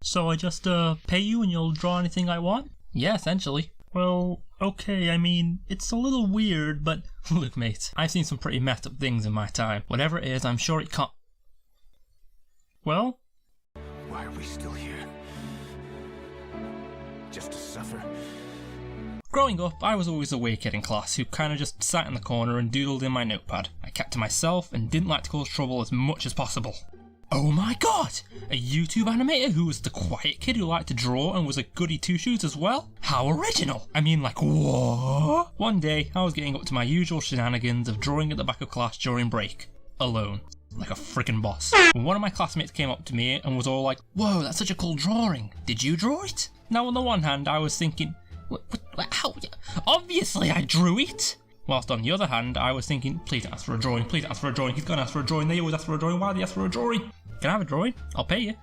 So I just pay you and you'll draw anything I want? Yeah, essentially. Well, okay, I mean, it's a little weird, but look mate, I've seen some pretty messed up things in my time. Whatever it is, I'm sure it can't... Well? Why are we still here? Just to suffer? Growing up, I was always the weird kid in class who kinda just sat in the corner and doodled in my notepad. I kept to myself and didn't like to cause trouble as much as possible. Oh my god! A YouTube animator who was the quiet kid who liked to draw and was a goody two-shoes as well? How original! I mean, like, what? One day, I was getting up to my usual shenanigans of drawing at the back of class during break. Alone. Like a freaking boss. When one of my classmates came up to me and was all like, "Whoa, that's such a cool drawing. Did you draw it?" Now on the one hand, I was thinking, how? Obviously I drew it! Whilst on the other hand, I was thinking, please don't ask for a drawing, please don't ask for a drawing, he's gonna ask for a drawing, they always ask for a drawing, why do they ask for a drawing? Can I have a drawing? I'll pay you.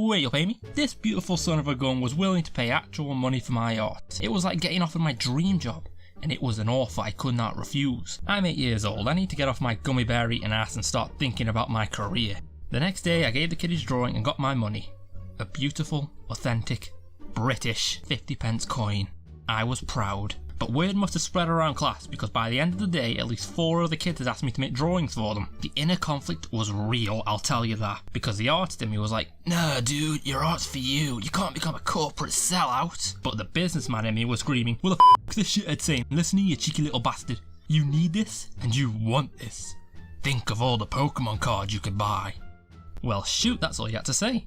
Wait, you'll pay me? This beautiful son of a gun was willing to pay actual money for my art. It was like getting offered my dream job, and it was an offer I could not refuse. I'm 8 years old, I need to get off my gummy bear eating ass and start thinking about my career. The next day I gave the kid his drawing and got my money. A beautiful, authentic, British 50p coin. I was proud. But word must have spread around class because by the end of the day at least 4 other kids had asked me to make drawings for them. The inner conflict was real, I'll tell you that, because the artist in me was like, "Nah dude, your art's for you, you can't become a corporate sellout." But the businessman in me was screaming, "Well the f*** this shit I'd say, listen to you cheeky little bastard, you need this and you want this. Think of all the Pokemon cards you could buy." Well shoot, that's all you had to say.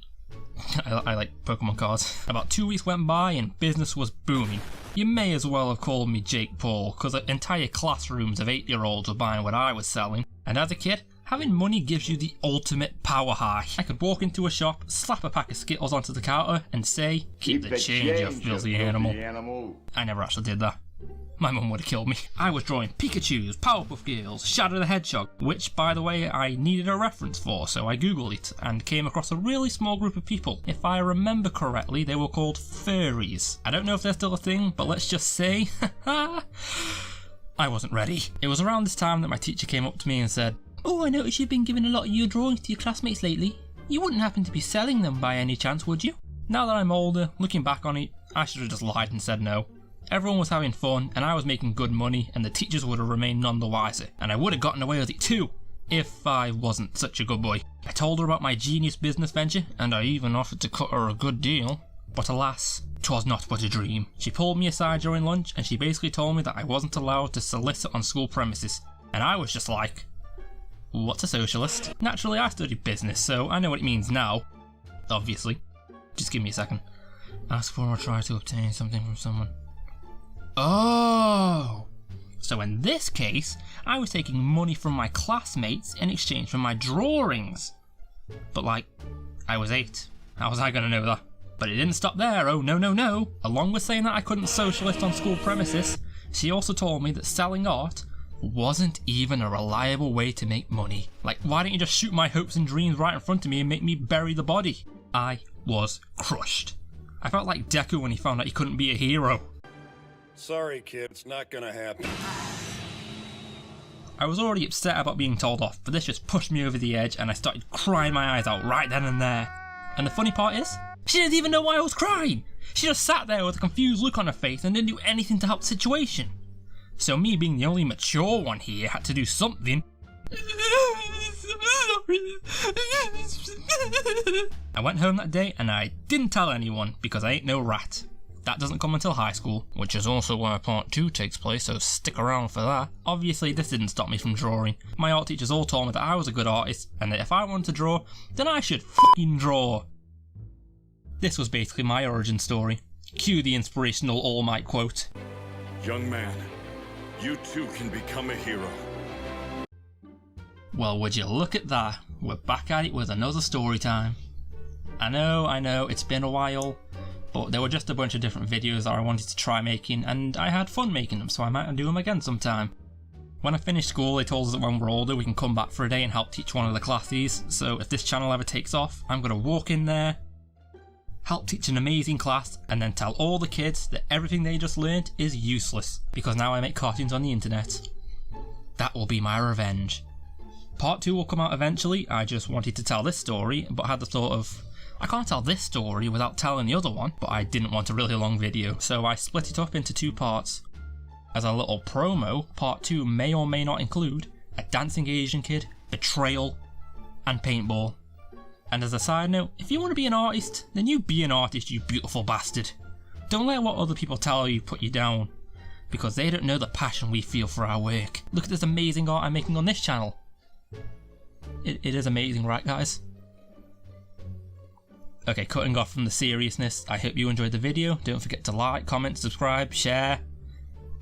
I like Pokemon cards. About 2 weeks went by and business was booming. You may as well have called me Jake Paul, because entire classrooms of 8-year-olds were buying what I was selling. And as a kid, having money gives you the ultimate power high. I could walk into a shop, slap a pack of Skittles onto the counter and say, "Keep the change, you filthy animal." I never actually did that. My mum would have killed me. I was drawing Pikachus, Powerpuff Girls, Shadow the Hedgehog, which by the way I needed a reference for, so I googled it and came across a really small group of people. If I remember correctly, they were called furries. I don't know if they're still a thing, but let's just say, I wasn't ready. It was around this time that my teacher came up to me and said, "Oh, I noticed you've been giving a lot of your drawings to your classmates lately. You wouldn't happen to be selling them by any chance, would you?" Now that I'm older, looking back on it, I should have just lied and said no. Everyone was having fun and I was making good money and the teachers would have remained none the wiser. And I would have gotten away with it too, if I wasn't such a good boy. I told her about my genius business venture and I even offered to cut her a good deal. But alas, 'twas not but a dream. She pulled me aside during lunch and she basically told me that I wasn't allowed to solicit on school premises. And I was just like, what's a socialist? Naturally I studied business, so I know what it means now. Obviously. Just give me a second. Ask for or try to obtain something from someone. Oh! So in this case, I was taking money from my classmates in exchange for my drawings. But like, I was 8. How was I gonna know that? But it didn't stop there, oh no no no. Along with saying that I couldn't socialist on school premises, she also told me that selling art wasn't even a reliable way to make money. Like, why don't you just shoot my hopes and dreams right in front of me and make me bury the body? I was crushed. I felt like Deku when he found out he couldn't be a hero. Sorry kid, it's not gonna happen. I was already upset about being told off, but this just pushed me over the edge and I started crying my eyes out right then and there. And the funny part is, she didn't even know why I was crying. She just sat there with a confused look on her face and didn't do anything to help the situation. So me being the only mature one here had to do something. I went home that day and I didn't tell anyone because I ain't no rat. That doesn't come until high school, which is also where part 2 takes place, so stick around for that. Obviously this didn't stop me from drawing. My art teachers all told me that I was a good artist and that if I wanted to draw, then I should fucking draw. This was basically my origin story. Cue the inspirational All Might quote. Young man, you too can become a hero. Well, would you look at that, we're back at it with another story time. I know, it's been a while, but there were just a bunch of different videos that I wanted to try making and I had fun making them, so I might do them again sometime. When I finish school, they told us that when we're older we can come back for a day and help teach one of the classes, so if this channel ever takes off, I'm going to walk in there, help teach an amazing class, and then tell all the kids that everything they just learned is useless, because now I make cartoons on the internet. That will be my revenge. Part 2 will come out eventually. I just wanted to tell this story, but had the thought of, I can't tell this story without telling the other one, but I didn't want a really long video, so I split it up into 2 parts. As a little promo, part 2 may or may not include a dancing Asian kid, betrayal, and paintball. And as a side note, if you want to be an artist, then you be an artist, you beautiful bastard. Don't let what other people tell you put you down, because they don't know the passion we feel for our work. Look at this amazing art I'm making on this channel. It is amazing, right guys? Okay, cutting off from the seriousness, I hope you enjoyed the video. Don't forget to like, comment, subscribe, share,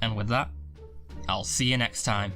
and with that, I'll see you next time.